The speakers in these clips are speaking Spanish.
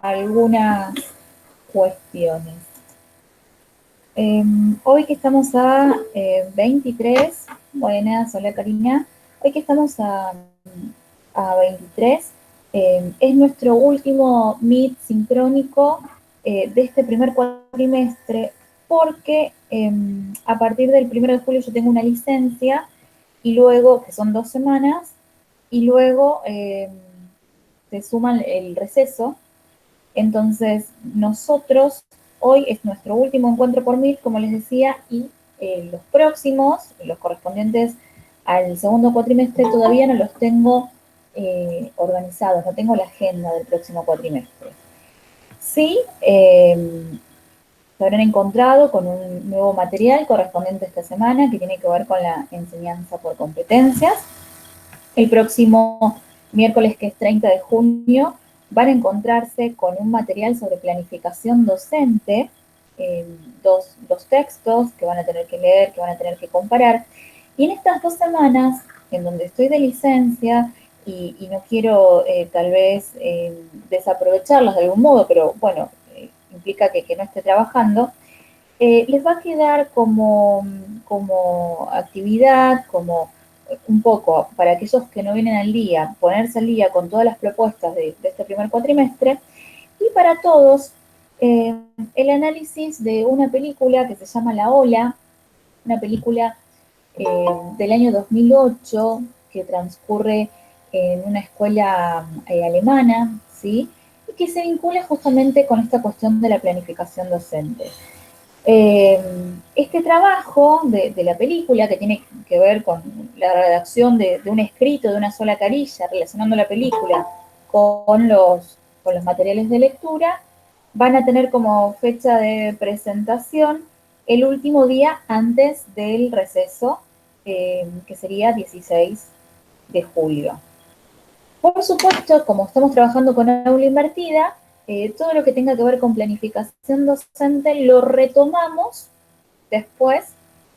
algunas cuestiones. Hoy que estamos a 23, buenas, hola Karina, hoy que estamos a 23, es nuestro último Meet sincrónico de este primer cuatrimestre, porque a partir del 1 de julio yo tengo una licencia, y luego, que son 2 semanas, y luego se suman el receso. Entonces, nosotros, hoy es nuestro último encuentro por Meet, como les decía, y los próximos, los correspondientes al segundo cuatrimestre, todavía no los tengo organizados, no tengo la agenda del próximo cuatrimestre. Sí, se habrán encontrado con un nuevo material correspondiente a esta semana que tiene que ver con la enseñanza por competencias. El próximo miércoles, que es 30 de junio, van a encontrarse con un material sobre planificación docente, dos textos que van a tener que leer, que van a tener que comparar. Y en estas 2 semanas, en donde estoy de licencia y no quiero tal vez desaprovecharlas de algún modo, pero bueno, implica que no esté trabajando, les va a quedar como actividad, como un poco para aquellos que no vienen al día, ponerse al día con todas las propuestas de este primer cuatrimestre, y para todos el análisis de una película que se llama La Ola, una película del año 2008 que transcurre en una escuela alemana, ¿sí? Y que se vincula justamente con esta cuestión de la planificación docente. Este trabajo de la película, que tiene que ver con la redacción de un escrito de una sola carilla, relacionando la película con los materiales de lectura, van a tener como fecha de presentación el último día antes del receso, que sería 16 de julio. Por supuesto, como estamos trabajando con aula invertida, todo lo que tenga que ver con planificación docente lo retomamos después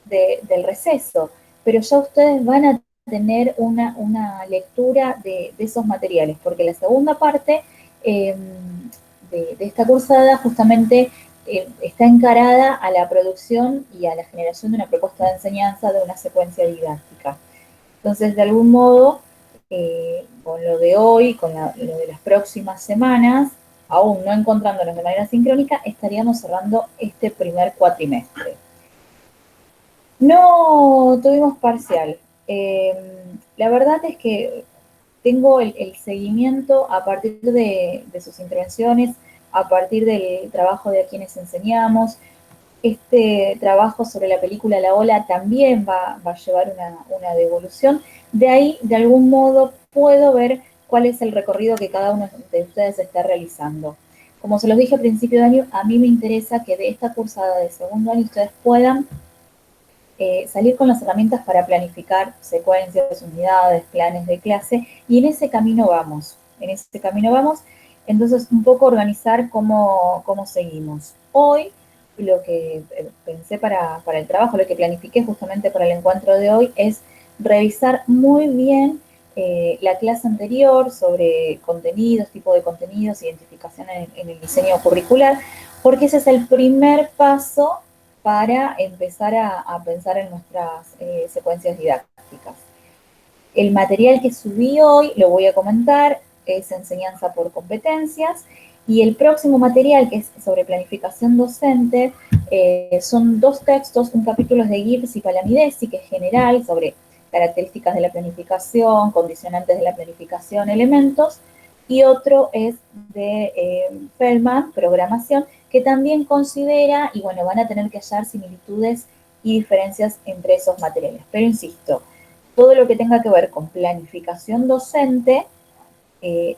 del receso, pero ya ustedes van a tener una lectura de esos materiales, porque la segunda parte de esta cursada justamente está encarada a la producción y a la generación de una propuesta de enseñanza de una secuencia didáctica. Entonces, de algún modo, con lo de hoy, con lo de las próximas semanas, aún no encontrándonos de manera sincrónica, estaríamos cerrando este primer cuatrimestre. No tuvimos parcial. La verdad es que tengo el seguimiento a partir de sus intervenciones, a partir del trabajo de a quienes enseñamos. Este trabajo sobre la película La Ola también va a llevar una devolución. De ahí, de algún modo, puedo ver cuál es el recorrido que cada uno de ustedes está realizando. Como se los dije a principio de año, a mí me interesa que de esta cursada de segundo año ustedes puedan salir con las herramientas para planificar secuencias, unidades, planes de clase, y en ese camino vamos, entonces un poco organizar cómo seguimos. Hoy lo que pensé para el trabajo, lo que planifiqué justamente para el encuentro de hoy, es revisar muy bien la clase anterior sobre contenidos, tipo de contenidos, identificación en el diseño curricular, porque ese es el primer paso para empezar a pensar en nuestras secuencias didácticas. El material que subí hoy, lo voy a comentar, es enseñanza por competencias, y el próximo material, que es sobre planificación docente, son 2 textos, un capítulo es de Gibbs y Palamidesi, que es general, sobre características de la planificación, condicionantes de la planificación, elementos, y otro es de Feldman, programación, que también considera, y bueno, van a tener que hallar similitudes y diferencias entre esos materiales. Pero insisto, todo lo que tenga que ver con planificación docente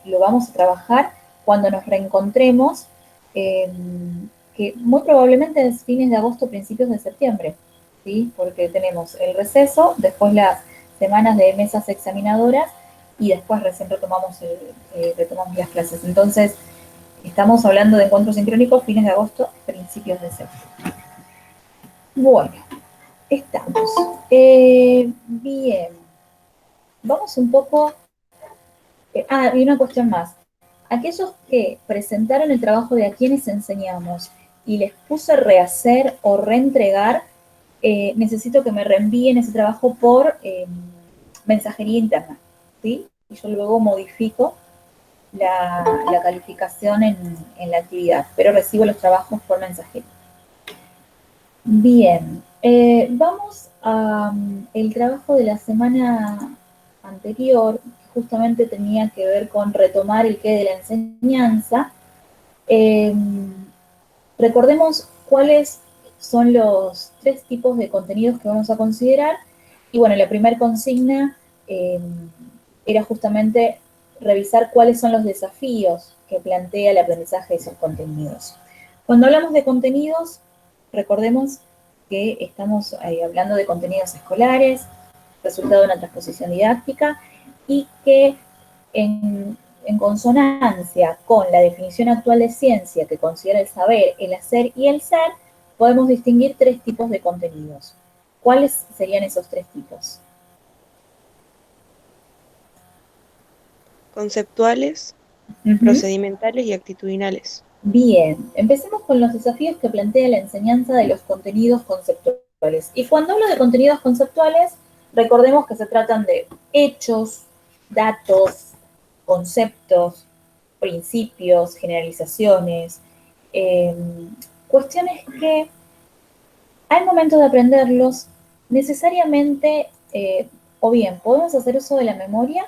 lo vamos a trabajar cuando nos reencontremos, que muy probablemente es fines de agosto, principios de septiembre, ¿sí? Porque tenemos el receso, después las semanas de mesas examinadoras, y después recién retomamos las clases. Entonces, estamos hablando de encuentros sincrónicos, fines de agosto, principios de septiembre. Bueno, estamos. Bien. Vamos un poco. Y una cuestión más. aquellos que presentaron el trabajo de a quienes enseñamos y les puse rehacer o reentregar, necesito que me reenvíen ese trabajo por mensajería interna, ¿sí? Y yo luego modifico la calificación en la actividad, pero recibo los trabajos por mensajería. Bien, vamos a el trabajo de la semana anterior, que justamente tenía que ver con retomar el qué de la enseñanza. Recordemos cuáles son los 3 tipos de contenidos que vamos a considerar. Y bueno, la primera consigna era justamente revisar cuáles son los desafíos que plantea el aprendizaje de esos contenidos. Cuando hablamos de contenidos, recordemos que estamos hablando de contenidos escolares, resultado de una transposición didáctica, y que en consonancia con la definición actual de ciencia que considera el saber, el hacer y el ser, podemos distinguir 3 tipos de contenidos. ¿Cuáles serían esos 3 tipos? Conceptuales, procedimentales y actitudinales. Bien, empecemos con los desafíos que plantea la enseñanza de los contenidos conceptuales. Y cuando hablo de contenidos conceptuales, recordemos que se tratan de hechos, datos, conceptos, principios, generalizaciones, eh, cuestiones que al momento de aprenderlos, necesariamente, o bien podemos hacer uso de la memoria,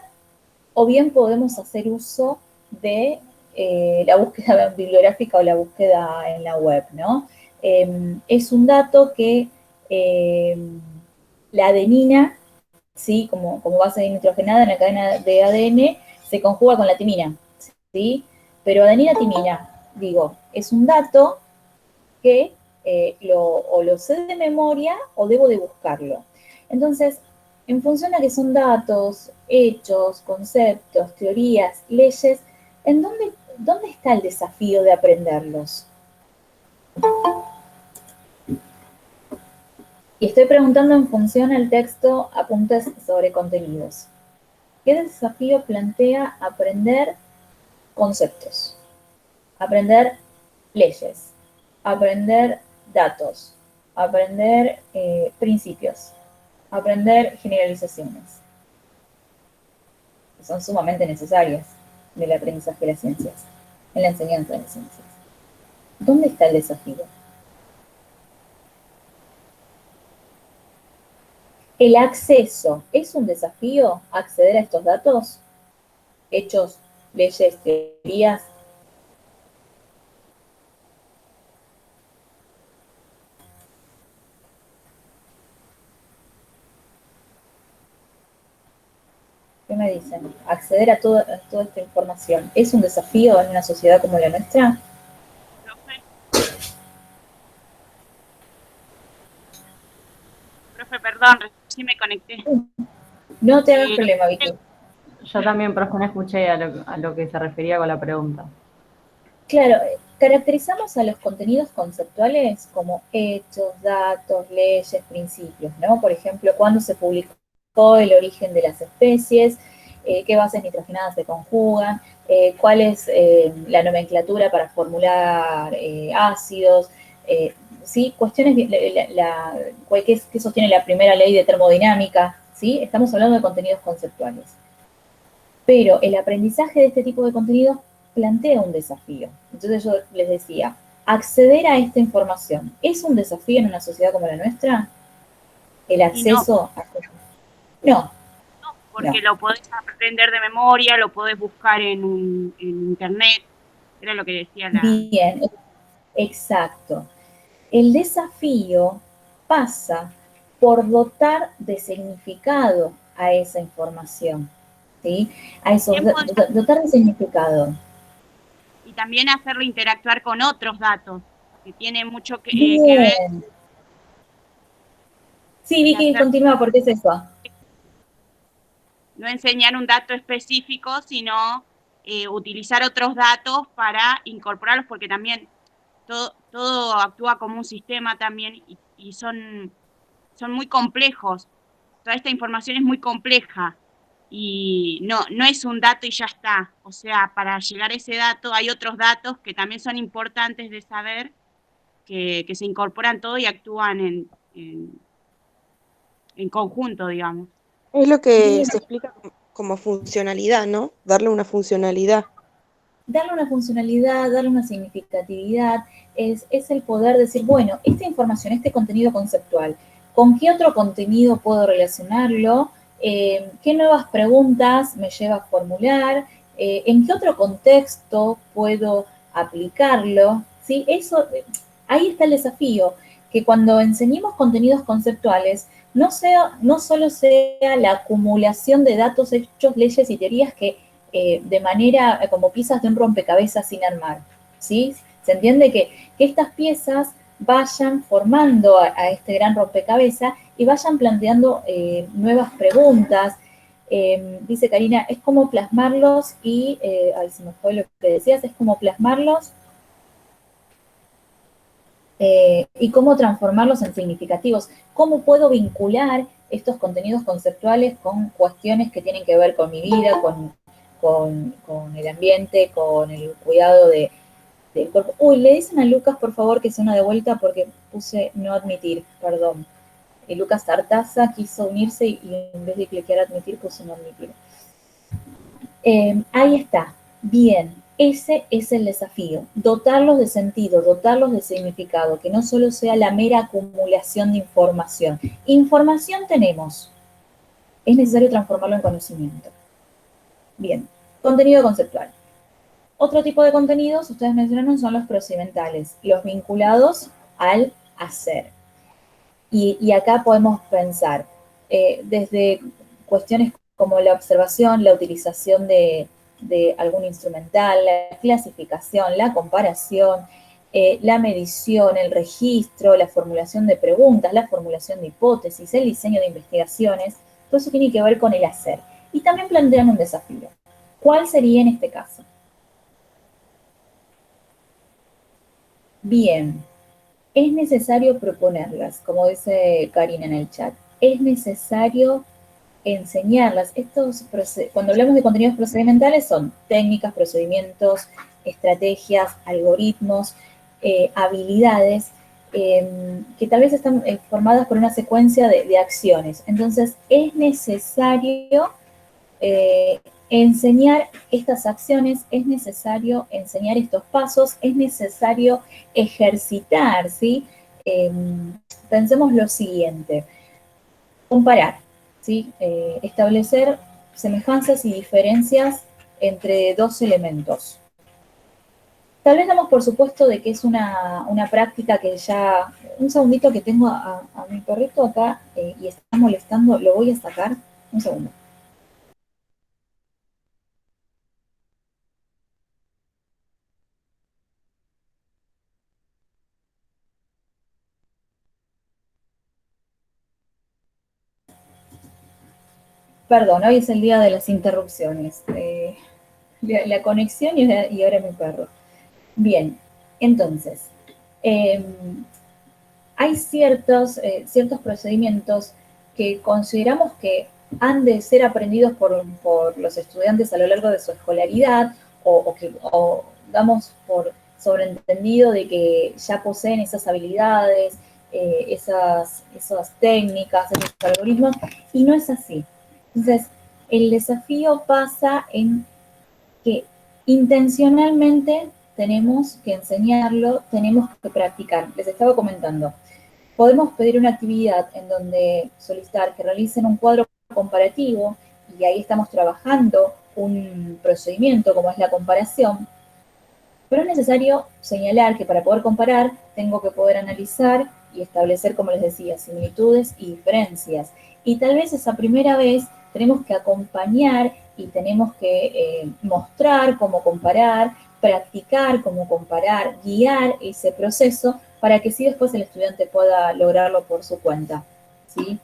o bien podemos hacer uso de la búsqueda bibliográfica o la búsqueda en la web, ¿no? Es un dato que la adenina, ¿sí? Como base nitrogenada en la cadena de ADN, se conjuga con la timina, ¿sí? Pero adenina-timina, digo, es un dato que o lo sé de memoria o debo de buscarlo. Entonces, en función a que son datos, hechos, conceptos, teorías, leyes, ¿dónde está el desafío de aprenderlos? Y estoy preguntando en función al texto apuntes sobre contenidos. ¿Qué desafío plantea aprender conceptos? Aprender leyes, aprender datos, aprender principios, aprender generalizaciones, que son sumamente necesarias en el aprendizaje de las ciencias, en la enseñanza de las ciencias. ¿Dónde está el desafío? ¿El acceso es un desafío acceder a estos datos? Hechos, leyes, teorías. ¿Qué me dicen? ¿Acceder a toda esta información es un desafío en una sociedad como la nuestra? Profe, perdón, recién me conecté. No te hagas Lo problema, Vicky. Yo también, profe, no escuché a lo que se refería con la pregunta. Claro, caracterizamos a los contenidos conceptuales como hechos, datos, leyes, principios, ¿no? Por ejemplo, cuándo se publicó el origen de las especies, qué bases nitrogenadas se conjugan, cuál es la nomenclatura para formular ácidos, ¿sí? Cuestiones, ¿qué sostiene la primera ley de termodinámica? ¿Sí? Estamos hablando de contenidos conceptuales. Pero el aprendizaje de este tipo de contenidos plantea un desafío. Entonces yo les decía, acceder a esta información, ¿es un desafío en una sociedad como la nuestra? ¿El acceso a... No, porque no. lo podés aprender de memoria, lo podés buscar en internet, era lo que decía la... Bien, exacto. El desafío pasa por dotar de significado a esa información, ¿sí? A esos, dotar de significado. Y también hacerlo interactuar con otros datos, que tienen mucho que ver. Bien. Sí, Y Vicky, hacer, continúa, porque es eso. no enseñar un dato específico, sino utilizar otros datos para incorporarlos, porque también todo actúa como un sistema también y son muy complejos. Toda esta información es muy compleja y no es un dato y ya está. O sea, para llegar a ese dato hay otros datos que también son importantes de saber, que se incorporan todo y actúan en conjunto, digamos. Es lo que Bien, se explica como funcionalidad, ¿no? Darle una funcionalidad. darle una funcionalidad, darle una significatividad, es el poder decir, bueno, esta información, este contenido conceptual, ¿con qué otro contenido puedo relacionarlo? ¿Qué nuevas preguntas me lleva a formular? ¿En qué otro contexto puedo aplicarlo? ¿Sí? Eso, ahí está el desafío, que cuando enseñemos contenidos conceptuales, no solo sea la acumulación de datos, hechos, leyes y teorías que de manera como piezas de un rompecabezas sin armar, ¿sí? Se entiende que estas piezas vayan formando a este gran rompecabezas y vayan planteando nuevas preguntas. Dice Karina, es como plasmarlos y, ay, se me fue lo que decías, es como plasmarlos y cómo transformarlos en significativos. ¿Cómo puedo vincular estos contenidos conceptuales con cuestiones que tienen que ver con mi vida, con el ambiente, con el cuidado del cuerpo? Uy, le dicen a Lucas, por favor, que se una de vuelta porque puse no admitir, perdón. Y Lucas Tartaza quiso unirse y en vez de clicar admitir, puse no admitir. Ahí está. Bien, ese es el desafío. Dotarlos de sentido, dotarlos de significado, que no solo sea la mera acumulación de información. Información tenemos. Es necesario transformarlo en conocimiento. Bien, contenido conceptual. Otro tipo de contenidos, ustedes mencionaron, son los procedimentales, los vinculados al hacer. Y acá podemos pensar desde cuestiones como la observación, la utilización de algún instrumental, la clasificación, la comparación, la medición, el registro, la formulación de preguntas, la formulación de hipótesis, el diseño de investigaciones, todo eso tiene que ver con el hacer. Y también plantean un desafío. ¿Cuál sería en este caso? Bien, es necesario proponerlas, como dice Karina en el chat. Es necesario enseñarlas. Cuando hablamos de contenidos procedimentales son técnicas, procedimientos, estrategias, algoritmos, habilidades que tal vez están formadas por una secuencia de acciones. Entonces, es necesario eh, enseñar estas acciones, es necesario enseñar estos pasos, es necesario ejercitar, ¿sí? Pensemos lo siguiente, comparar, ¿sí? Establecer semejanzas y diferencias entre dos elementos. Tal vez damos por supuesto de que es una práctica que ya... Un segundito que tengo a mi perrito acá y está molestando, lo voy a sacar. Un segundo. Perdón, hoy es el día de las interrupciones. La conexión y ahora mi perro. Bien, entonces, eh, hay ciertos procedimientos que consideramos que han de ser aprendidos por los estudiantes a lo largo de su escolaridad o damos por sobreentendido de que ya poseen esas habilidades, esas técnicas, esos algoritmos, y no es así. Entonces, el desafío pasa en que intencionalmente tenemos que enseñarlo, tenemos que practicar. Les estaba comentando, podemos pedir una actividad en donde solicitar que realicen un cuadro comparativo y ahí estamos trabajando un procedimiento como es la comparación, pero es necesario señalar que para poder comparar tengo que poder analizar y establecer, como les decía, similitudes y diferencias. Y tal vez esa primera vez tenemos que acompañar y tenemos que mostrar cómo comparar, practicar cómo comparar, guiar ese proceso para que sí después el estudiante pueda lograrlo por su cuenta, ¿sí?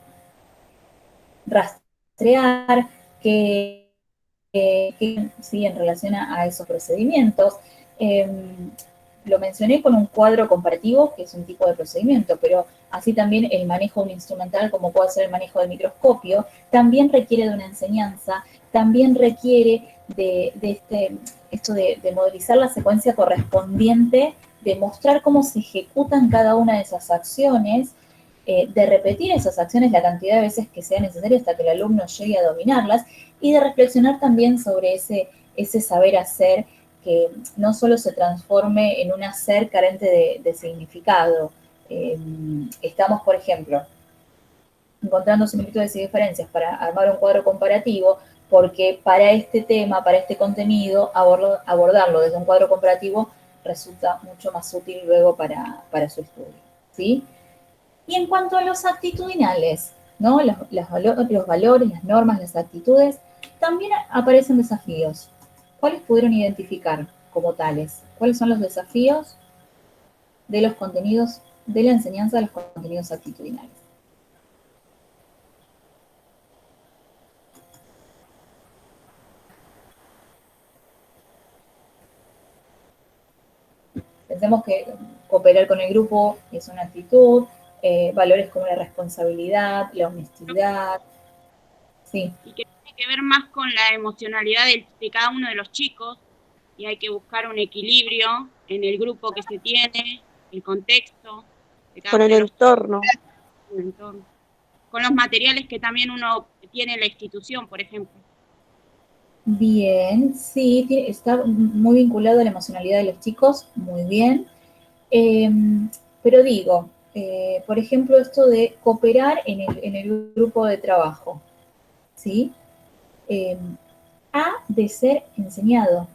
Rastrear que sí, en relación a esos procedimientos, lo mencioné con un cuadro comparativo, que es un tipo de procedimiento, pero así también el manejo de un instrumental, como puede ser el manejo del microscopio, también requiere de una enseñanza, también requiere esto de modelizar la secuencia correspondiente, de mostrar cómo se ejecutan cada una de esas acciones, de repetir esas acciones la cantidad de veces que sea necesario hasta que el alumno llegue a dominarlas, y de reflexionar también sobre ese saber hacer que no solo se transforme en un hacer carente de significado. Estamos, por ejemplo, encontrando similitudes y diferencias para armar un cuadro comparativo, porque para este tema, para este contenido, abordarlo desde un cuadro comparativo resulta mucho más útil luego para su estudio, ¿sí? Y en cuanto a los actitudinales, ¿no? Los valores, las normas, las actitudes, también aparecen desafíos. ¿Cuáles pudieron identificar como tales? ¿Cuáles son los desafíos de los contenidos, de la enseñanza de los contenidos actitudinales? Pensemos que cooperar con el grupo es una actitud, valores como la responsabilidad, la honestidad, sí. Y que tiene que ver más con la emocionalidad de cada uno de los chicos, y hay que buscar un equilibrio en el grupo que se tiene, el contexto de cada Con uno el de los entorno. entornos, con los materiales que también uno tiene en la institución, por ejemplo. Bien, sí, está muy vinculado a la emocionalidad de los chicos, muy bien. Pero digo, por ejemplo, esto de cooperar en el grupo de trabajo, ¿sí? Ha de ser enseñado.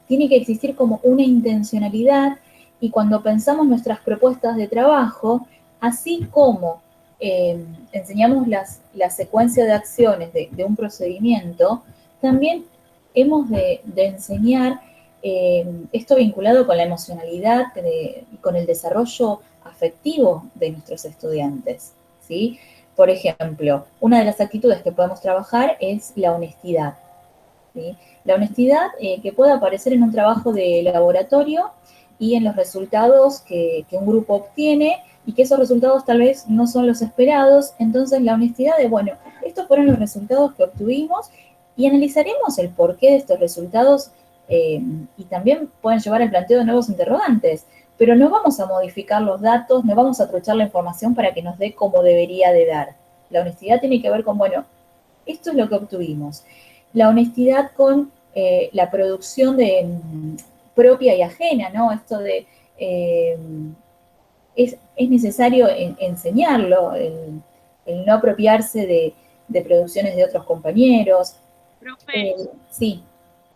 Tiene que existir como una intencionalidad, y cuando pensamos nuestras propuestas de trabajo, así como enseñamos la secuencia de acciones de un procedimiento, también hemos de enseñar esto vinculado con la emocionalidad y con el desarrollo afectivo de nuestros estudiantes, ¿sí? Por ejemplo, una de las actitudes que podemos trabajar es la honestidad, ¿sí? La honestidad que puede aparecer en un trabajo de laboratorio y en los resultados que un grupo obtiene, y que esos resultados tal vez no son los esperados. Entonces la honestidad de, bueno, estos fueron los resultados que obtuvimos, y analizaremos el porqué de estos resultados, y también pueden llevar al planteo de nuevos interrogantes, pero no vamos a modificar los datos, no vamos a truchar la información para que nos dé como debería de dar. La honestidad tiene que ver con, bueno, esto es lo que obtuvimos. La honestidad con la producción propia y ajena, ¿no? Esto de es necesario enseñarlo, el no apropiarse de producciones de otros compañeros. Profe, Sí.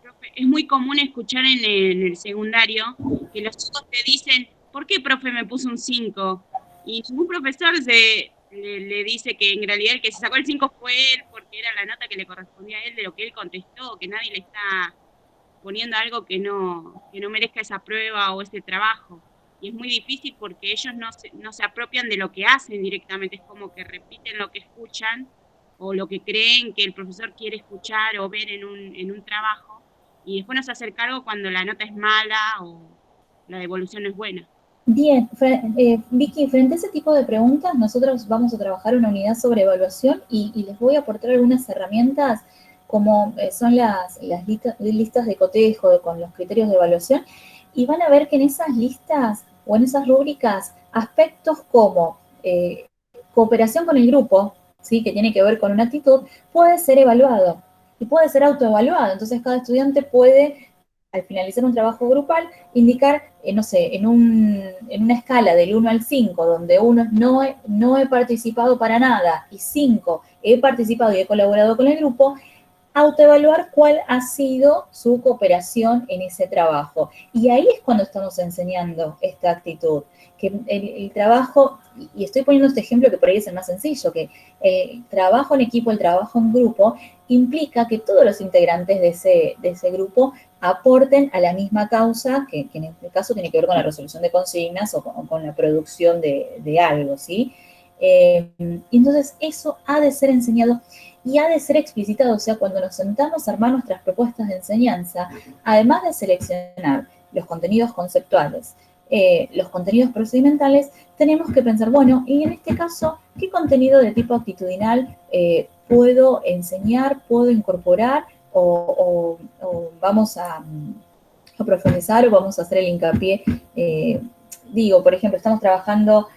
profe, es muy común escuchar en el secundario que los chicos te dicen, ¿por qué, profe, me puso un 5? Y ningún profesor le dice que en realidad el que se sacó el 5 fue él, porque era la nota que le correspondía a él de lo que él contestó, que nadie le está poniendo algo que no merezca esa prueba o ese trabajo. Y es muy difícil porque ellos no se apropian de lo que hacen directamente, es como que repiten lo que escuchan o lo que creen que el profesor quiere escuchar o ver en un trabajo, y después no se hace cargo cuando la nota es mala o la devolución no es buena. Bien, Vicky, frente a ese tipo de preguntas, nosotros vamos a trabajar una unidad sobre evaluación, y les voy a aportar algunas herramientas como son las listas de cotejo con los criterios de evaluación, y van a ver que en esas listas o en esas rúbricas, aspectos como cooperación con el grupo, ¿sí? Que tiene que ver con una actitud, puede ser evaluado y puede ser autoevaluado. Entonces cada estudiante puede, al finalizar un trabajo grupal, indicar, no sé, en una escala del 1 al 5, donde 1 es no he participado para nada, y 5, he participado y he colaborado con el grupo, autoevaluar cuál ha sido su cooperación en ese trabajo. Y ahí es cuando estamos enseñando esta actitud, que el trabajo, y estoy poniendo este ejemplo que por ahí es el más sencillo, que el trabajo en equipo, el trabajo en grupo, implica que todos los integrantes de ese grupo aporten a la misma causa, que en este caso tiene que ver con la resolución de consignas o con la producción de algo, ¿sí? Y entonces eso ha de ser enseñado y ha de ser explicitado. O sea, cuando nos sentamos a armar nuestras propuestas de enseñanza, además de seleccionar los contenidos conceptuales, los contenidos procedimentales, tenemos que pensar, bueno, y en este caso, ¿qué contenido de tipo actitudinal puedo enseñar, puedo incorporar o vamos a profundizar o vamos a hacer el hincapié? Digo, por ejemplo, estamos trabajando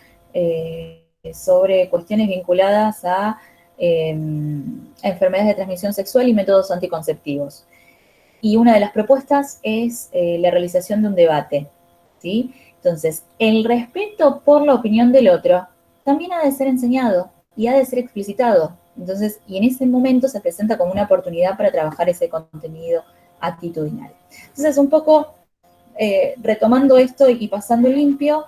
sobre cuestiones vinculadas a enfermedades de transmisión sexual y métodos anticonceptivos. Y una de las propuestas es la realización de un debate, ¿sí? Entonces, el respeto por la opinión del otro también ha de ser enseñado y ha de ser explicitado. Entonces, y en ese momento se presenta como una oportunidad para trabajar ese contenido actitudinal. Entonces, un poco retomando esto y pasando limpio,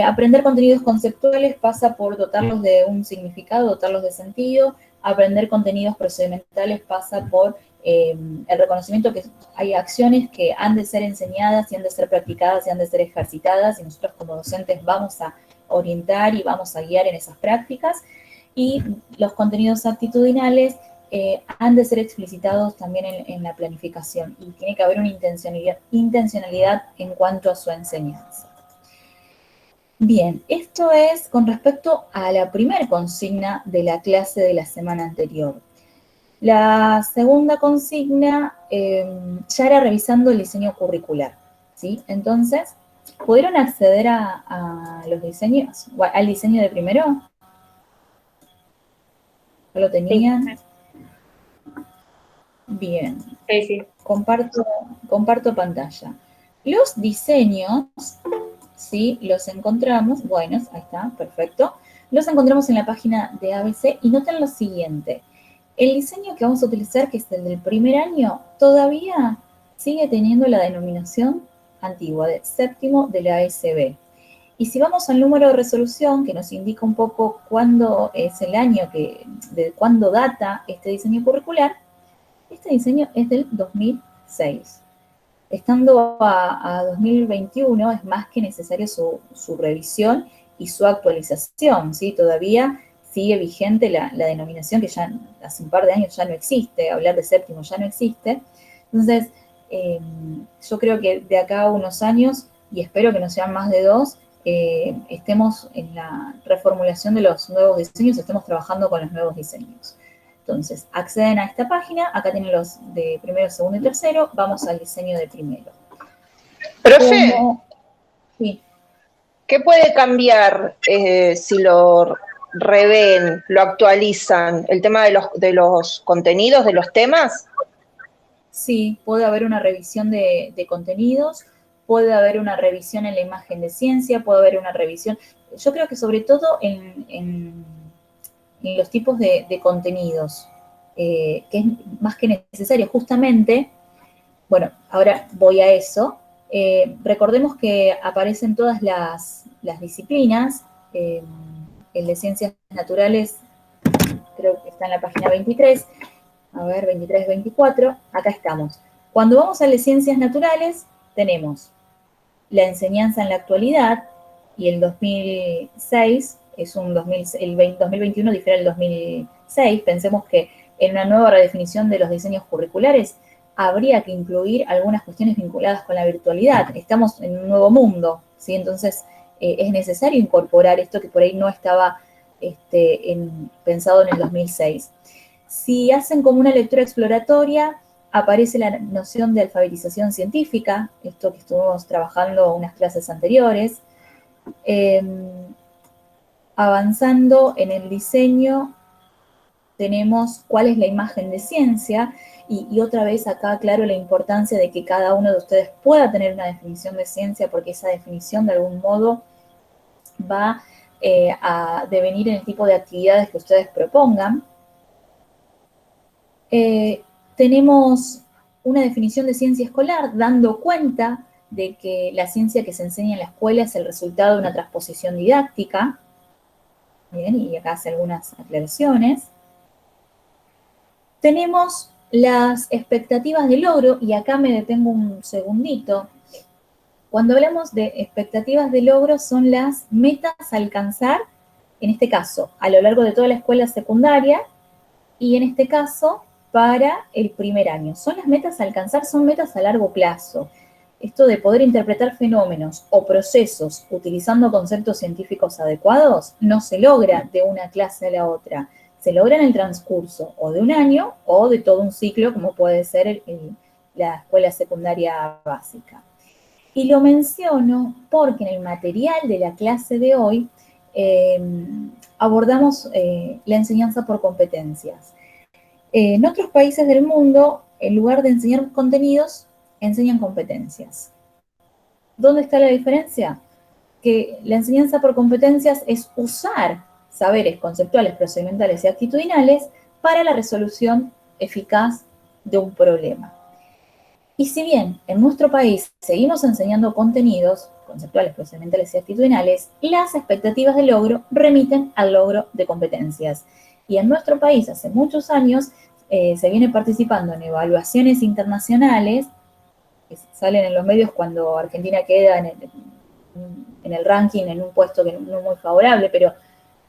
aprender contenidos conceptuales pasa por dotarlos de un significado, dotarlos de sentido. Aprender contenidos procedimentales pasa por el reconocimiento que hay acciones que han de ser enseñadas y han de ser practicadas y han de ser ejercitadas, y nosotros como docentes vamos a orientar y vamos a guiar en esas prácticas. Y los contenidos actitudinales han de ser explicitados también en la planificación, y tiene que haber una intencionalidad en cuanto a su enseñanza. Bien, esto es con respecto a la primera consigna de la clase de la semana anterior. La segunda consigna ya era revisando el diseño curricular, ¿sí? Entonces, ¿pudieron acceder a los diseños, al diseño de primero? ¿No lo tenían? Sí. Bien. Sí. Comparto pantalla. Los diseños, ¿sí? Los encontramos, bueno, ahí está, perfecto. Los encontramos en la página de ABC y noten lo siguiente. El diseño que vamos a utilizar, que es el del primer año, todavía sigue teniendo la denominación antigua de séptimo de la ASB. Y si vamos al número de resolución, que nos indica un poco cuándo es el año, de cuándo data este diseño curricular, este diseño es del 2006. Estando a 2021, es más que necesario su revisión y su actualización, ¿sí? Todavía sigue vigente la denominación que ya hace un par de años ya no existe, hablar de séptimo ya no existe. Entonces, yo creo que de acá a unos años, y espero que no sean más de 2, estemos en la reformulación de los nuevos diseños, estemos trabajando con los nuevos diseños. Entonces, acceden a esta página, acá tienen los de primero, segundo y tercero, vamos al diseño de primero. Profe, Sí. ¿Qué puede cambiar si lo revén, lo actualizan? ¿El tema de los contenidos, de los temas? Sí, puede haber una revisión de contenidos, puede haber una revisión en la imagen de ciencia, puede haber una revisión, yo creo que sobre todo en los tipos de contenidos, que es más que necesario, justamente, bueno, ahora voy a eso. Recordemos que aparecen todas las disciplinas, el de ciencias naturales creo que está en la página 23, a ver, 23, 24, acá estamos. Cuando vamos a las ciencias naturales, tenemos la enseñanza en la actualidad, y el 2006 es el 2021 difiere del 2006. Pensemos que en una nueva redefinición de los diseños curriculares habría que incluir algunas cuestiones vinculadas con la virtualidad. Estamos en un nuevo mundo, ¿sí? Entonces es necesario incorporar esto que por ahí no estaba pensado en el 2006. Si hacen como una lectura exploratoria, aparece la noción de alfabetización científica, esto que estuvimos trabajando en unas clases anteriores. Avanzando en el diseño, tenemos cuál es la imagen de ciencia, y otra vez acá aclaro la importancia de que cada uno de ustedes pueda tener una definición de ciencia, porque esa definición de algún modo va a devenir en el tipo de actividades que ustedes propongan. Tenemos una definición de ciencia escolar, dando cuenta de que la ciencia que se enseña en la escuela es el resultado de una transposición didáctica. Bien, y acá hace algunas aclaraciones. Tenemos las expectativas de logro, y acá me detengo un segundito. Cuando hablamos de expectativas de logro, son las metas a alcanzar, en este caso, a lo largo de toda la escuela secundaria, y en este caso, para el primer año. Son las metas a alcanzar, son metas a largo plazo. esto de poder interpretar fenómenos o procesos utilizando conceptos científicos adecuados no se logra de una clase a la otra, se logra en el transcurso o de un año o de todo un ciclo, como puede ser la escuela secundaria básica. Y lo menciono porque en el material de la clase de hoy abordamos la enseñanza por competencias. En otros países del mundo, en lugar de enseñar contenidos, enseñan competencias. ¿Dónde está la diferencia? Que la enseñanza por competencias es usar saberes conceptuales, procedimentales y actitudinales para la resolución eficaz de un problema. Y si bien en nuestro país seguimos enseñando contenidos conceptuales, procedimentales y actitudinales, las expectativas de logro remiten al logro de competencias. Y en nuestro país hace muchos años se viene participando en evaluaciones internacionales que salen en los medios cuando Argentina queda en el ranking en un puesto que no es muy favorable, pero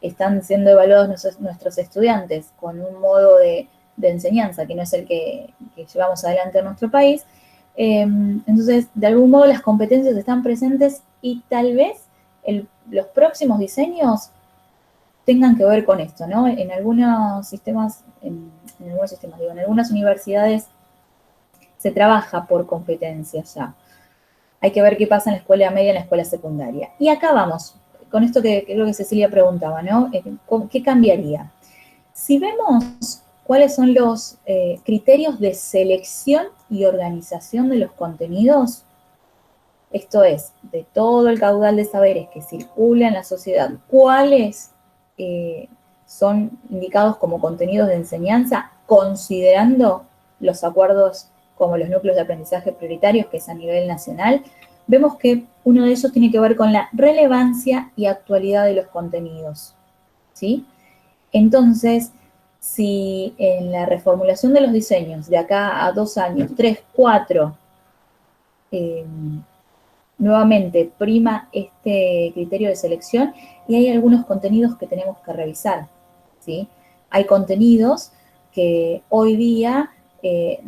están siendo evaluados nuestros estudiantes con un modo de enseñanza que no es el que llevamos adelante en nuestro país. Entonces, de algún modo las competencias están presentes y tal vez los próximos diseños tengan que ver con esto, ¿no? En algunos sistemas, en algunas universidades se trabaja por competencias ya. Hay que ver qué pasa en la escuela media y en la escuela secundaria. Y acá vamos, con esto que creo que Cecilia preguntaba, ¿no? ¿Qué cambiaría? Si vemos cuáles son los criterios de selección y organización de los contenidos, esto es, de todo el caudal de saberes que circula en la sociedad, cuáles son indicados como contenidos de enseñanza, considerando los acuerdos como los núcleos de aprendizaje prioritarios, que es a nivel nacional, vemos que uno de ellos tiene que ver con la relevancia y actualidad de los contenidos, ¿sí? Entonces, si en la reformulación de los diseños de acá a 2 años, 3, 4, nuevamente prima este criterio de selección y hay algunos contenidos que tenemos que revisar, ¿sí? Hay contenidos que hoy día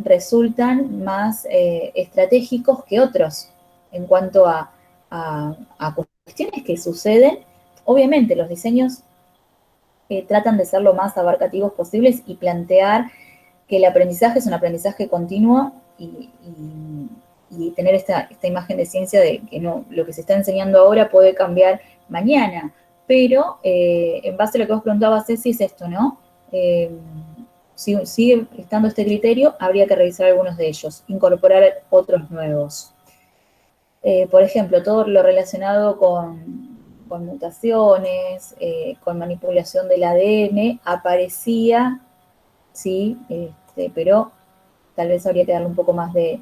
resultan más estratégicos que otros en cuanto a cuestiones que suceden. Obviamente los diseños tratan de ser lo más abarcativos posibles y plantear que el aprendizaje es un aprendizaje continuo y tener esta imagen de ciencia de que no, lo que se está enseñando ahora puede cambiar mañana. Pero en base a lo que vos preguntabas, Ceci, es esto, ¿no? Sigue estando este criterio, habría que revisar algunos de ellos, incorporar otros nuevos. Por ejemplo, todo lo relacionado con mutaciones, con manipulación del ADN, aparecía, sí, pero tal vez habría que darle un poco más de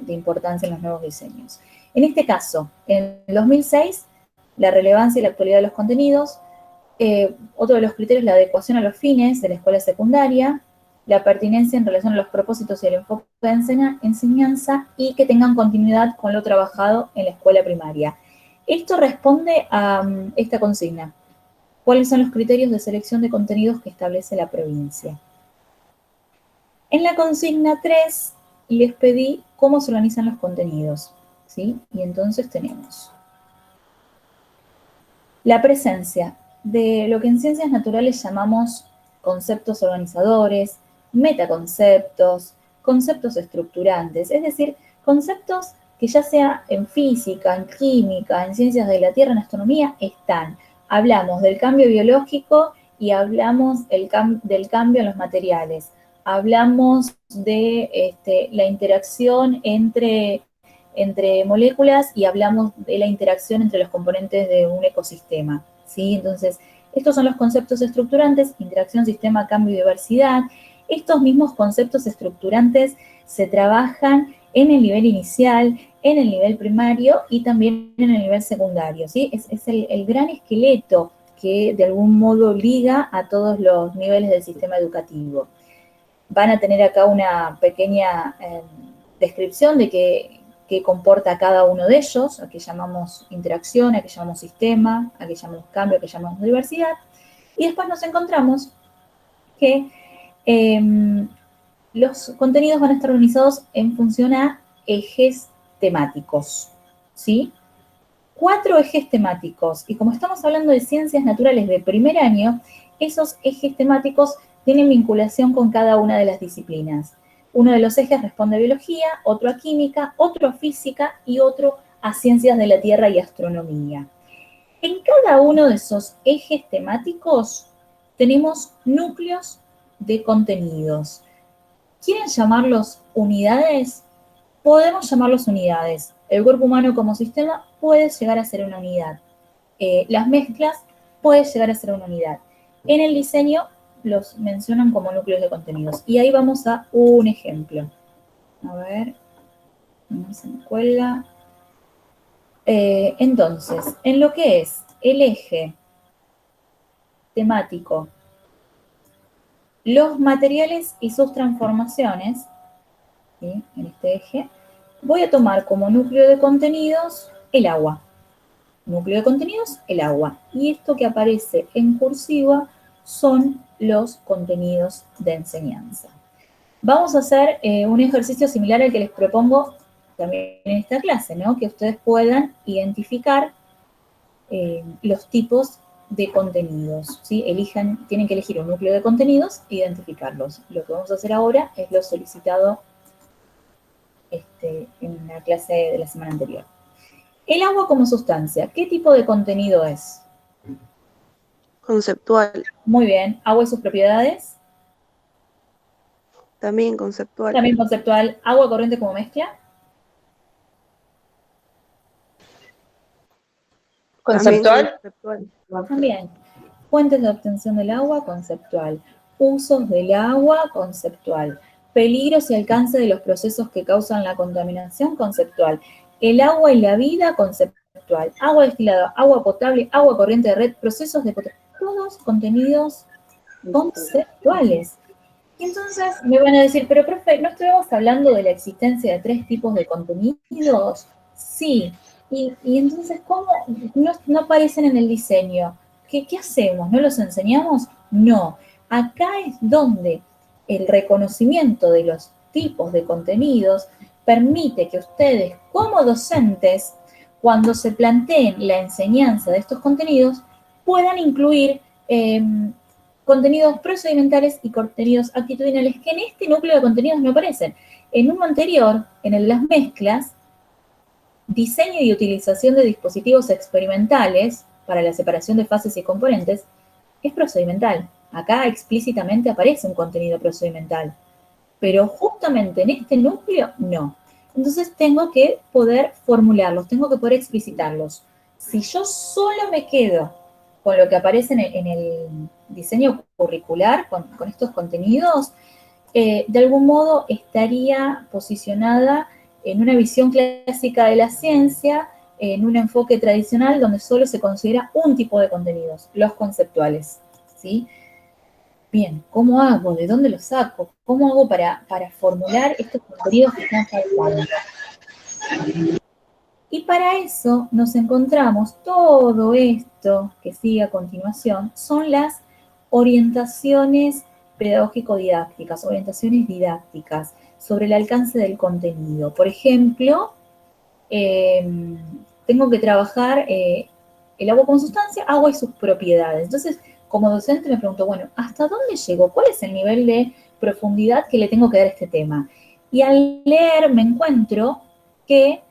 importancia en los nuevos diseños. En este caso, en el 2006, la relevancia y la actualidad de los contenidos. Otro de los criterios es la adecuación a los fines de la escuela secundaria, la pertinencia en relación a los propósitos y el enfoque de enseñanza y que tengan continuidad con lo trabajado en la escuela primaria. Esto responde a esta consigna. ¿Cuáles son los criterios de selección de contenidos que establece la provincia? En la consigna 3 les pedí cómo se organizan los contenidos, ¿sí? Y entonces tenemos la presencia de lo que en ciencias naturales llamamos conceptos organizadores, metaconceptos, conceptos estructurantes, es decir, conceptos que ya sea en física, en química, en ciencias de la Tierra, en astronomía, están. Hablamos del cambio biológico y hablamos del cambio en los materiales. Hablamos de la interacción entre moléculas y hablamos de la interacción entre los componentes de un ecosistema, ¿sí? Entonces, estos son los conceptos estructurantes, interacción, sistema, cambio y diversidad. Estos mismos conceptos estructurantes se trabajan en el nivel inicial, en el nivel primario y también en el nivel secundario, ¿sí? Es el gran esqueleto que de algún modo liga a todos los niveles del sistema educativo. Van a tener acá una pequeña descripción de qué comporta cada uno de ellos, a qué llamamos interacción, a qué llamamos sistema, a qué llamamos cambio, a qué llamamos diversidad. Y después nos encontramos que los contenidos van a estar organizados en función a ejes temáticos, ¿sí? 4 ejes temáticos. Y como estamos hablando de ciencias naturales de primer año, esos ejes temáticos tienen vinculación con cada una de las disciplinas. Uno de los ejes responde a biología, otro a química, otro a física y otro a ciencias de la Tierra y astronomía. En cada uno de esos ejes temáticos tenemos núcleos de contenidos. ¿Quieren llamarlos unidades? Podemos llamarlos unidades. El cuerpo humano como sistema puede llegar a ser una unidad. Las mezclas pueden llegar a ser una unidad. En el diseño los mencionan como núcleos de contenidos. Y ahí vamos a un ejemplo. A ver, no se me cuelga. Entonces, en lo que es el eje temático, los materiales y sus transformaciones, ¿sí? En este eje, voy a tomar como núcleo de contenidos el agua. Núcleo de contenidos, el agua. Y esto que aparece en cursiva son los contenidos de enseñanza. Vamos a hacer un ejercicio similar al que les propongo también en esta clase, ¿no? Que ustedes puedan identificar los tipos de contenidos, ¿sí? Tienen que elegir un núcleo de contenidos e identificarlos. Lo que vamos a hacer ahora es lo solicitado en la clase de la semana anterior. El agua como sustancia, ¿qué tipo de contenido es? Conceptual. Muy bien. ¿Agua y sus propiedades? También conceptual. También conceptual. ¿Agua corriente como mezcla? ¿Conceptual? También. Fuentes de obtención del agua, conceptual. Usos del agua, conceptual. Peligros y alcance de los procesos que causan la contaminación, conceptual. El agua y la vida, conceptual. Agua destilada, agua potable, agua corriente de red, procesos de potabilización. Todos contenidos conceptuales. Y entonces me van a decir, pero profe, ¿no estuvimos hablando de la existencia de 3 tipos de contenidos? Sí. Y entonces, ¿cómo no aparecen en el diseño? ¿Qué hacemos? ¿No los enseñamos? No. Acá es donde el reconocimiento de los tipos de contenidos permite que ustedes, como docentes, cuando se planteen la enseñanza de estos contenidos, puedan incluir contenidos procedimentales y contenidos actitudinales que en este núcleo de contenidos no aparecen. En uno anterior, en el de las mezclas, diseño y utilización de dispositivos experimentales para la separación de fases y componentes, es procedimental. Acá explícitamente aparece un contenido procedimental, pero justamente en este núcleo, no. Entonces tengo que poder formularlos, tengo que poder explicitarlos. Si yo solo me quedo con lo que aparece en el diseño curricular, con estos contenidos, de algún modo estaría posicionada en una visión clásica de la ciencia, en un enfoque tradicional donde solo se considera un tipo de contenidos, los conceptuales, ¿sí? Bien, ¿cómo hago? ¿De dónde los saco? ¿Cómo hago para formular estos contenidos que están faltando? Y para eso nos encontramos todo esto que sigue a continuación, son las orientaciones pedagógico-didácticas, orientaciones didácticas sobre el alcance del contenido. Por ejemplo, tengo que trabajar el agua como sustancia, agua y sus propiedades. Entonces, como docente me pregunto, bueno, ¿hasta dónde llego? ¿Cuál es el nivel de profundidad que le tengo que dar a este tema? Y al leer me encuentro que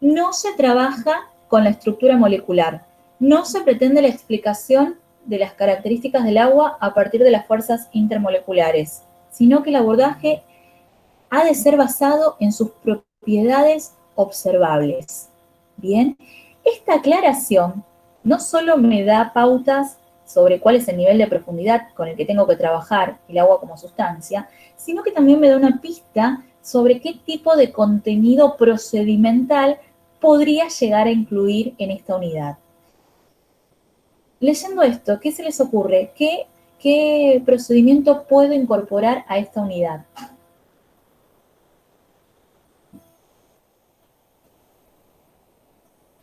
no se trabaja con la estructura molecular, no se pretende la explicación de las características del agua a partir de las fuerzas intermoleculares, sino que el abordaje ha de ser basado en sus propiedades observables. Bien, esta aclaración no solo me da pautas sobre cuál es el nivel de profundidad con el que tengo que trabajar el agua como sustancia, sino que también me da una pista sobre qué tipo de contenido procedimental podría llegar a incluir en esta unidad. Leyendo esto, ¿qué se les ocurre? ¿Qué procedimiento puedo incorporar a esta unidad?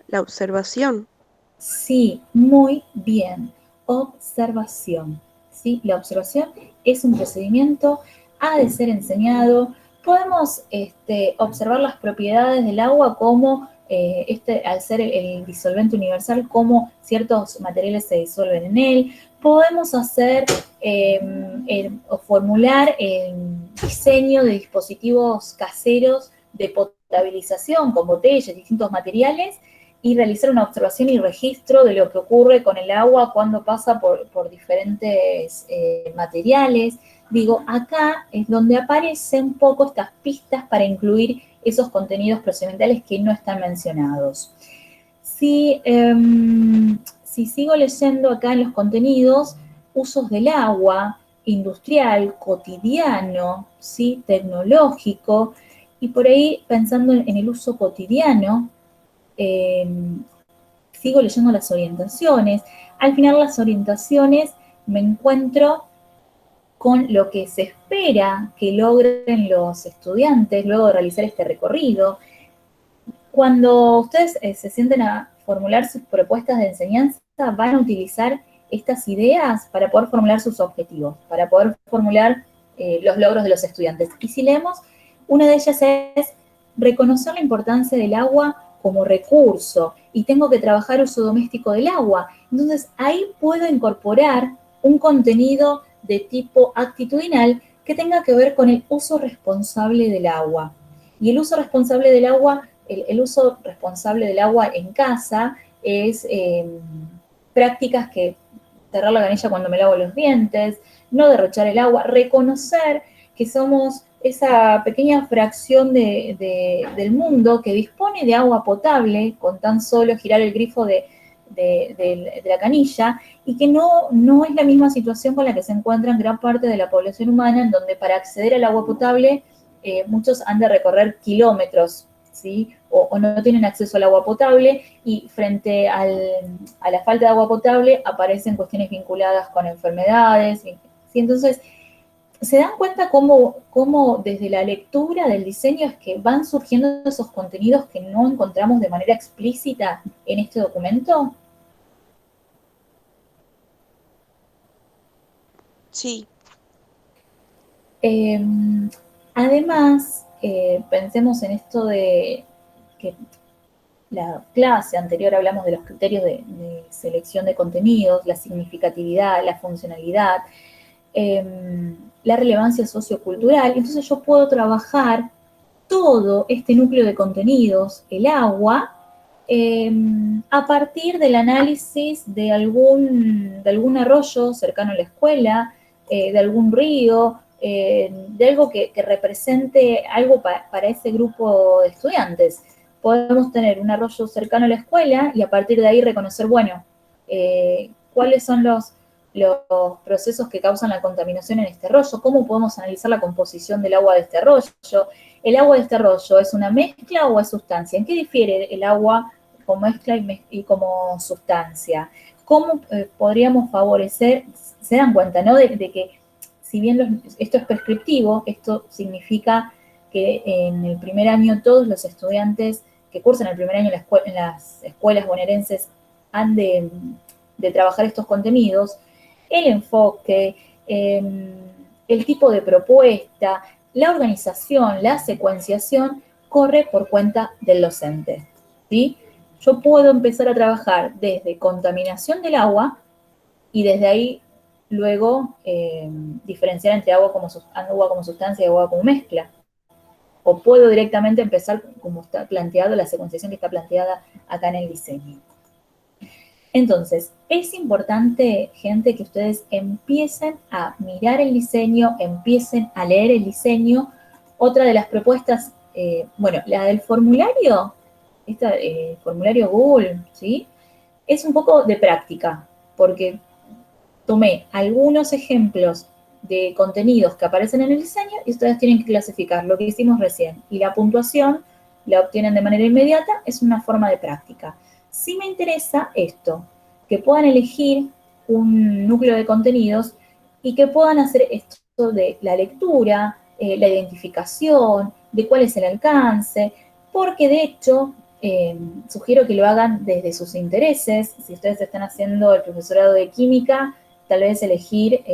La observación. Sí, muy bien. Observación. ¿Sí? La observación es un procedimiento, ha de ser enseñado podemos observar las propiedades del agua como, al ser el disolvente universal, cómo ciertos materiales se disuelven en él. Podemos hacer o formular el diseño de dispositivos caseros de potabilización con botellas, distintos materiales, y realizar una observación y registro de lo que ocurre con el agua cuando pasa por diferentes materiales. Digo, acá es donde aparecen un poco estas pistas para incluir esos contenidos procedimentales que no están mencionados. Si sigo leyendo acá en los contenidos, usos del agua, industrial, cotidiano, ¿sí? Tecnológico, y por ahí pensando en el uso cotidiano, sigo leyendo las orientaciones. Al final las orientaciones me encuentro con lo que se espera que logren los estudiantes luego de realizar este recorrido. Cuando ustedes se sienten a formular sus propuestas de enseñanza, van a utilizar estas ideas para poder formular sus objetivos, para poder formular los logros de los estudiantes. Y si leemos, una de ellas es reconocer la importancia del agua como recurso, y tengo que trabajar uso doméstico del agua. Entonces, ahí puedo incorporar un contenido de tipo actitudinal que tenga que ver con el uso responsable del agua. Y el uso responsable del agua, el uso responsable del agua en casa es prácticas que cerrar la canilla cuando me lavo los dientes, no derrochar el agua, reconocer que somos esa pequeña fracción del mundo que dispone de agua potable con tan solo girar el grifo de la canilla, y que no es la misma situación con la que se encuentra gran parte de la población humana, en donde para acceder al agua potable muchos han de recorrer kilómetros, ¿sí? O no tienen acceso al agua potable, y frente a la falta de agua potable aparecen cuestiones vinculadas con enfermedades, ¿sí? Entonces, ¿se dan cuenta cómo desde la lectura del diseño es que van surgiendo esos contenidos que no encontramos de manera explícita en este documento? Sí. Además, pensemos en esto de que la clase anterior hablamos de los criterios de selección de contenidos, la significatividad, la funcionalidad, la relevancia sociocultural. Entonces yo puedo trabajar todo este núcleo de contenidos, el agua, a partir del análisis de algún arroyo cercano a la escuela, de algún río, de algo que represente algo para ese grupo de estudiantes. Podemos tener un arroyo cercano a la escuela y a partir de ahí reconocer, bueno, cuáles son los procesos que causan la contaminación en este arroyo, cómo podemos analizar la composición del agua de este arroyo. ¿El agua de este arroyo es una mezcla o es sustancia? ¿En qué difiere el agua como mezcla y como sustancia? ¿Cómo podríamos favorecer? Se dan cuenta, ¿no? De que si bien esto es prescriptivo, esto significa que en el primer año todos los estudiantes que cursan el primer año en las escuelas bonaerenses han de trabajar estos contenidos. El enfoque, el tipo de propuesta, la organización, la secuenciación, corre por cuenta del docente, ¿sí? Yo puedo empezar a trabajar desde contaminación del agua y desde ahí luego diferenciar entre agua como sustancia y agua como mezcla. O puedo directamente empezar como está planteado, la secuenciación que está planteada acá en el diseño. Entonces, es importante, gente, que ustedes empiecen a mirar el diseño, empiecen a leer el diseño. Otra de las propuestas, bueno, la del formulario, formulario Google, ¿sí? Es un poco de práctica, porque tomé algunos ejemplos de contenidos que aparecen en el diseño y ustedes tienen que clasificar lo que hicimos recién. Y la puntuación la obtienen de manera inmediata, es una forma de práctica. Sí me interesa esto, que puedan elegir un núcleo de contenidos y que puedan hacer esto de la lectura, la identificación, de cuál es el alcance, porque de hecho sugiero que lo hagan desde sus intereses. Si ustedes están haciendo el profesorado de química, tal vez elegir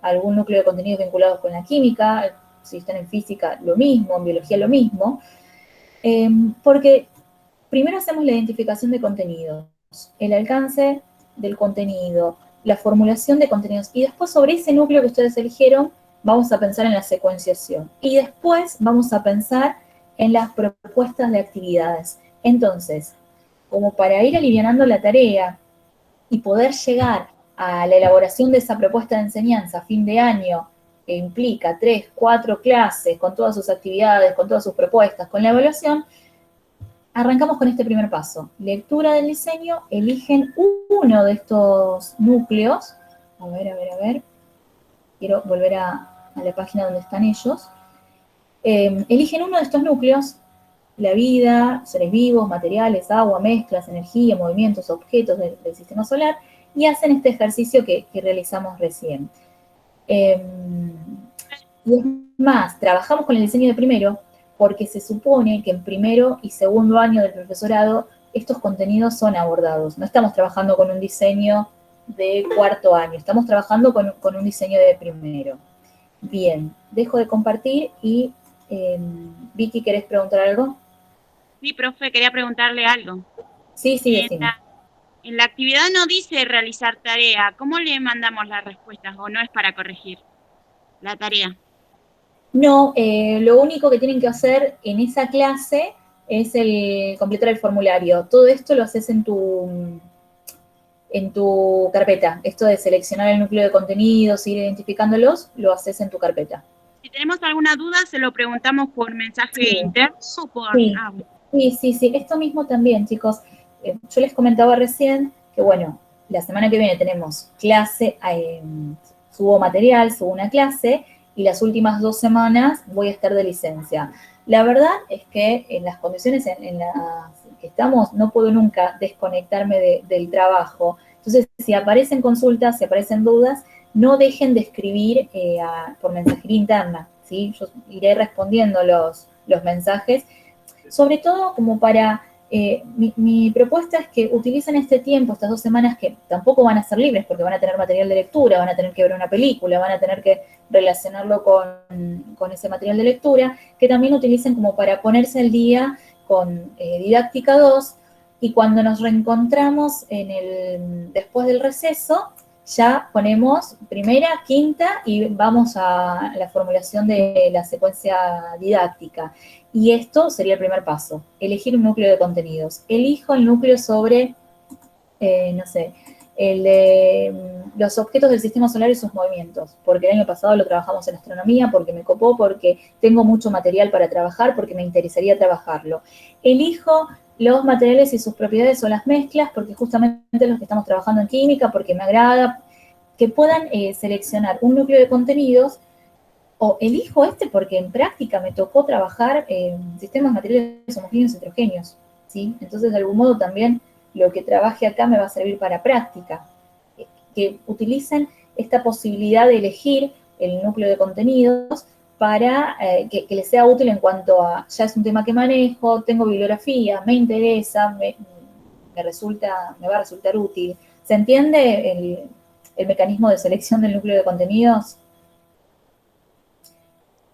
algún núcleo de contenidos vinculados con la química, si están en física, lo mismo, en biología, lo mismo, porque primero hacemos la identificación de contenidos, el alcance del contenido, la formulación de contenidos, y después sobre ese núcleo que ustedes eligieron, vamos a pensar en la secuenciación. Y después vamos a pensar en las propuestas de actividades. Entonces, como para ir alivianando la tarea y poder llegar a la elaboración de esa propuesta de enseñanza a fin de año, que implica 3, 4 clases, con todas sus actividades, con todas sus propuestas, con la evaluación, arrancamos con este primer paso. Lectura del diseño, eligen uno de estos núcleos. A ver. Quiero volver a la página donde están ellos. Eligen uno de estos núcleos, la vida, seres vivos, materiales, agua, mezclas, energía, movimientos, objetos del sistema solar, y hacen este ejercicio que realizamos recién. Y es más, trabajamos con el diseño de primero, porque se supone que en primero y segundo año del profesorado estos contenidos son abordados. No estamos trabajando con un diseño de cuarto año, estamos trabajando con un diseño de primero. Bien, dejo de compartir y Vicky, ¿querés preguntar algo? Sí, profe, quería preguntarle algo. Sí, decime. En la actividad no dice realizar tarea. ¿Cómo le mandamos las respuestas o no es para corregir la tarea? No, lo único que tienen que hacer en esa clase es completar el formulario. Todo esto lo haces en tu carpeta. Esto de seleccionar el núcleo de contenidos, ir identificándolos, lo haces en tu carpeta. Si tenemos alguna duda, se lo preguntamos por mensaje interno o por... Sí. Esto mismo también, chicos. Yo les comentaba recién que, bueno, la semana que viene tenemos clase, subo material, subo una clase, y las últimas 2 semanas voy a estar de licencia. La verdad es que en las condiciones en las que estamos, no puedo nunca desconectarme del trabajo. Entonces, si aparecen consultas, si aparecen dudas, no dejen de escribir por mensajería interna, ¿sí? Yo iré respondiendo los mensajes, sobre todo como para... mi propuesta es que utilicen este tiempo, estas 2 semanas que tampoco van a ser libres porque van a tener material de lectura, van a tener que ver una película, van a tener que relacionarlo con ese material de lectura, que también utilicen como para ponerse al día con Didáctica 2, y cuando nos reencontramos después del receso, ya ponemos primera, quinta y vamos a la formulación de la secuencia didáctica. Y esto sería el primer paso, elegir un núcleo de contenidos. Elijo el núcleo sobre, los objetos del sistema solar y sus movimientos, porque el año pasado lo trabajamos en astronomía, porque me copó, porque tengo mucho material para trabajar, porque me interesaría trabajarlo. Elijo los materiales y sus propiedades o las mezclas, porque justamente los que estamos trabajando en química, porque me agrada, que puedan seleccionar un núcleo de contenidos. O elijo porque en práctica me tocó trabajar en sistemas materiales homogéneos y heterogéneos, ¿sí? Entonces, de algún modo también lo que trabaje acá me va a servir para práctica. Que utilicen esta posibilidad de elegir el núcleo de contenidos para que les sea útil en cuanto a, ya es un tema que manejo, tengo bibliografía, me interesa, me va a resultar útil. ¿Se entiende el mecanismo de selección del núcleo de contenidos?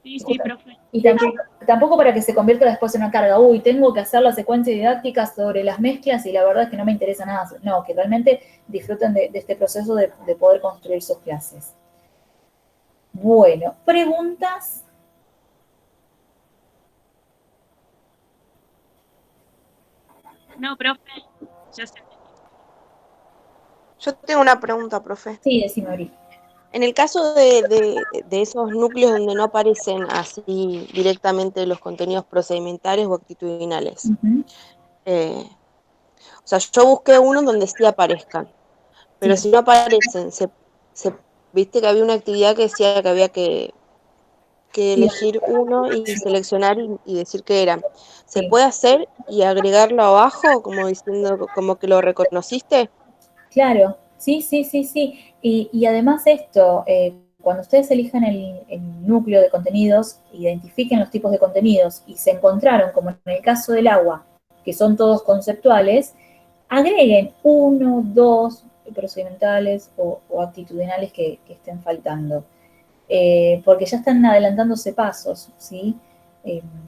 Sí, profe. Y tampoco para que se convierta después en una carga. Uy, tengo que hacer la secuencia didáctica sobre las mezclas y la verdad es que no me interesa nada. No, que realmente disfruten de este proceso de poder construir sus clases. Bueno, ¿preguntas? No, profe, ya sé. Yo tengo una pregunta, profe. Sí, decime, Abril. En el caso de esos núcleos donde no aparecen así directamente los contenidos procedimentales o actitudinales, o sea, yo busqué uno donde sí aparezcan, pero Sí. si no aparecen, viste que había una actividad que decía que había que elegir uno y seleccionar y decir qué era. ¿Se Sí. puede hacer y agregarlo abajo, como diciendo, como que lo reconociste? Claro, sí. Y además esto, cuando ustedes elijan el núcleo de contenidos, identifiquen los tipos de contenidos y se encontraron, como en el caso del agua, que son todos conceptuales, agreguen 1, 2 procedimentales o actitudinales que estén faltando. porque ya están adelantándose pasos, ¿sí?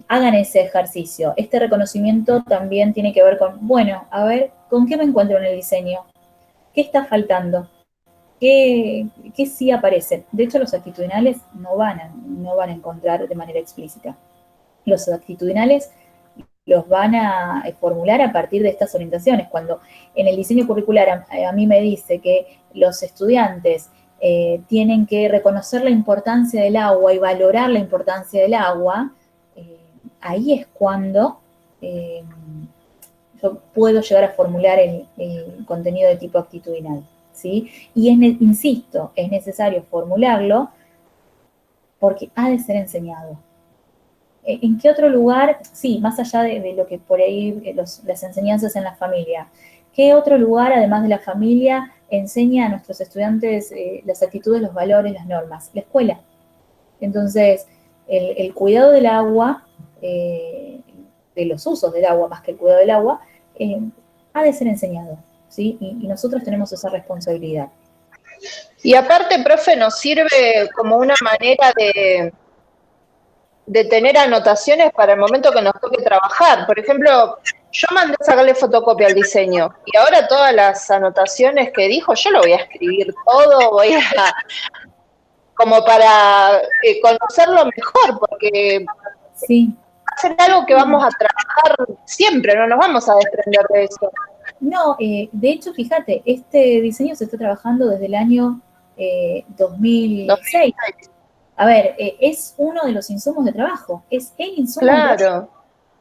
Hagan ese ejercicio. Este reconocimiento también tiene que ver con, bueno, a ver, ¿con qué me encuentro en el diseño? ¿Qué está faltando? ¿Qué sí aparece? De hecho, los actitudinales no van a encontrar de manera explícita. Los actitudinales los van a formular a partir de estas orientaciones. Cuando en el diseño curricular a mí me dice que los estudiantes tienen que reconocer la importancia del agua y valorar la importancia del agua, ahí es cuando yo puedo llegar a formular el contenido de tipo actitudinal, ¿sí? Y insisto, es necesario formularlo porque ha de ser enseñado. ¿En qué otro lugar? Sí, más allá de lo que por ahí, las enseñanzas en la familia, ¿qué otro lugar, además de la familia, enseña a nuestros estudiantes las actitudes, los valores, las normas? La escuela. Entonces, el cuidado del agua, de los usos del agua más que el cuidado del agua, ha de ser enseñado, ¿sí? Y nosotros tenemos esa responsabilidad. Y aparte, profe, nos sirve como una manera de tener anotaciones para el momento que nos toque trabajar. Por ejemplo, yo mandé a sacarle fotocopia al diseño y ahora todas las anotaciones que dijo, yo lo voy a escribir todo, voy a como para conocerlo mejor, porque sí, va a ser algo que vamos a trabajar siempre, no nos vamos a desprender de eso. No, de hecho, fíjate, este diseño se está trabajando desde el año 2006. A ver, es uno de los insumos de trabajo, es el insumo de trabajo,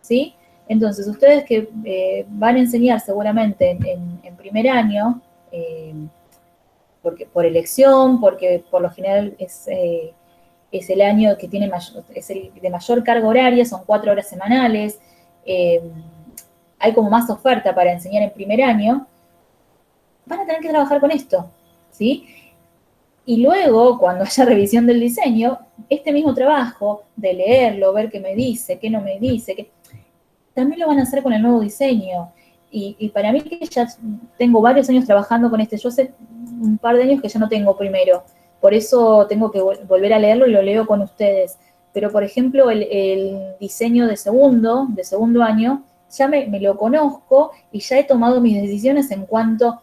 ¿sí? Entonces, ustedes que van a enseñar seguramente en primer año, porque por elección, porque por lo general es el año que tiene es el de mayor carga horaria, son 4 horas semanales, hay como más oferta para enseñar en primer año, van a tener que trabajar con esto, ¿sí? Y luego, cuando haya revisión del diseño, este mismo trabajo de leerlo, ver qué me dice, qué no me dice, también lo van a hacer con el nuevo diseño. Y para mí que ya tengo varios años trabajando con este, yo hace un par de años que ya no tengo primero, por eso tengo que volver a leerlo y lo leo con ustedes. Pero, por ejemplo, el diseño de segundo año, ya me lo conozco y ya he tomado mis decisiones en cuanto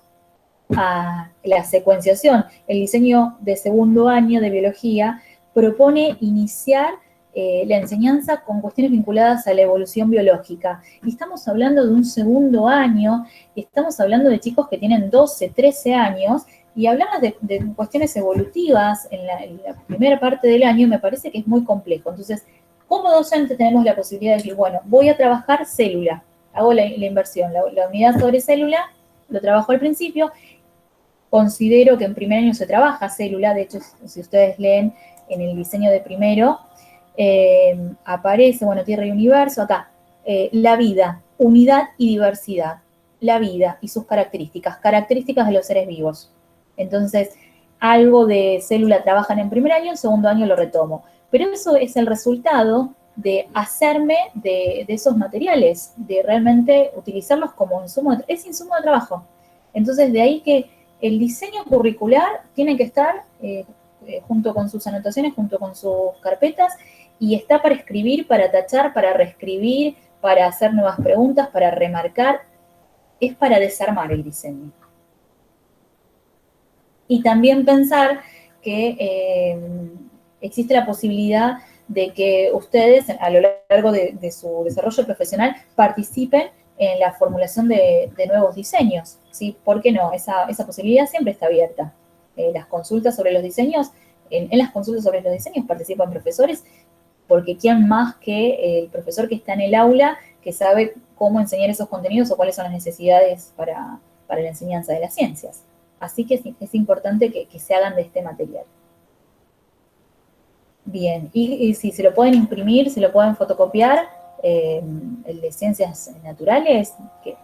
a la secuenciación. El diseño de segundo año de biología propone iniciar la enseñanza con cuestiones vinculadas a la evolución biológica. Y estamos hablando de un segundo año, y estamos hablando de chicos que tienen 12, 13 años, y hablarles de cuestiones evolutivas en la primera parte del año me parece que es muy complejo. Entonces, como docente tenemos la posibilidad de decir, bueno, voy a trabajar célula, hago la inversión, la unidad sobre célula, lo trabajo al principio. Considero que en primer año se trabaja célula, de hecho, si ustedes leen en el diseño de primero, aparece, bueno, Tierra y Universo, acá, la vida, unidad y diversidad, la vida y sus características de los seres vivos. Entonces, algo de célula trabajan en primer año, en segundo año lo retomo. Pero eso es el resultado de hacerme de esos materiales, de realmente utilizarlos como insumo de trabajo. Entonces, de ahí que el diseño curricular tiene que estar junto con sus anotaciones, junto con sus carpetas, y está para escribir, para tachar, para reescribir, para hacer nuevas preguntas, para remarcar, es para desarmar el diseño. Y también pensar que existe la posibilidad de que ustedes, a lo largo de su desarrollo profesional, participen en la formulación de nuevos diseños, ¿sí? ¿Por qué no? Esa posibilidad siempre está abierta. Las consultas sobre los diseños, en las consultas sobre los diseños participan profesores, porque ¿quién más que el profesor que está en el aula, que sabe cómo enseñar esos contenidos o cuáles son las necesidades para la enseñanza de las ciencias? Así que es importante que se hagan de este material. Bien, y si se lo pueden imprimir, se lo pueden fotocopiar, el de ciencias naturales, que,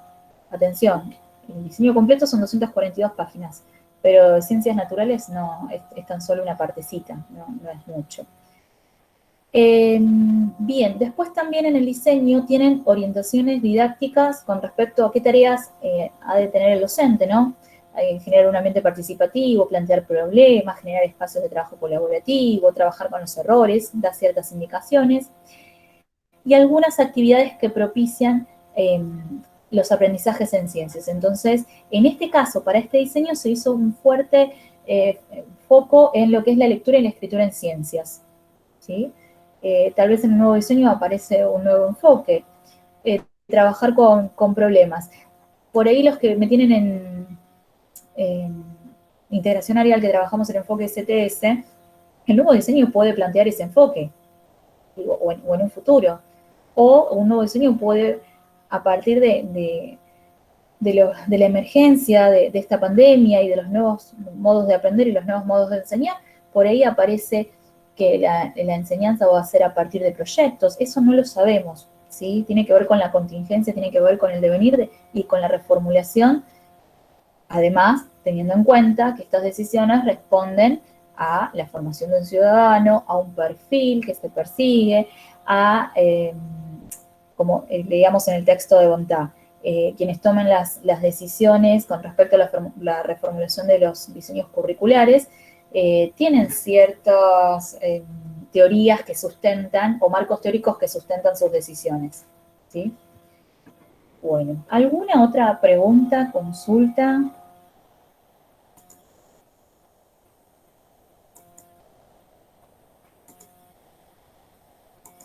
atención, el diseño completo son 242 páginas, pero de ciencias naturales no, es tan solo una partecita, no es mucho. Bien, después también en el diseño tienen orientaciones didácticas con respecto a qué tareas ha de tener el docente, ¿no? generar un ambiente participativo, plantear problemas, generar espacios de trabajo colaborativo, trabajar con los errores, da ciertas indicaciones, y algunas actividades que propician los aprendizajes en ciencias. Entonces, en este caso, para este diseño se hizo un fuerte foco en lo que es la lectura y la escritura en ciencias, ¿sí? Tal vez en el nuevo diseño aparece un nuevo enfoque, trabajar con problemas. Por ahí los que me tienen en integración área, que trabajamos el enfoque STS, el nuevo diseño puede plantear ese enfoque, o en un futuro. O un nuevo diseño puede, a partir de la emergencia de esta pandemia y de los nuevos modos de aprender y los nuevos modos de enseñar, por ahí aparece que la enseñanza va a ser a partir de proyectos. Eso no lo sabemos, ¿sí? Tiene que ver con la contingencia, tiene que ver con el devenir y con la reformulación. Además, teniendo en cuenta que estas decisiones responden a la formación de un ciudadano, a un perfil que se persigue, a, como leíamos en el texto de Bontá, quienes tomen las decisiones con respecto a la reformulación de los diseños curriculares, tienen ciertas teorías que sustentan, o marcos teóricos que sustentan sus decisiones, ¿sí? Bueno, ¿alguna otra pregunta, consulta?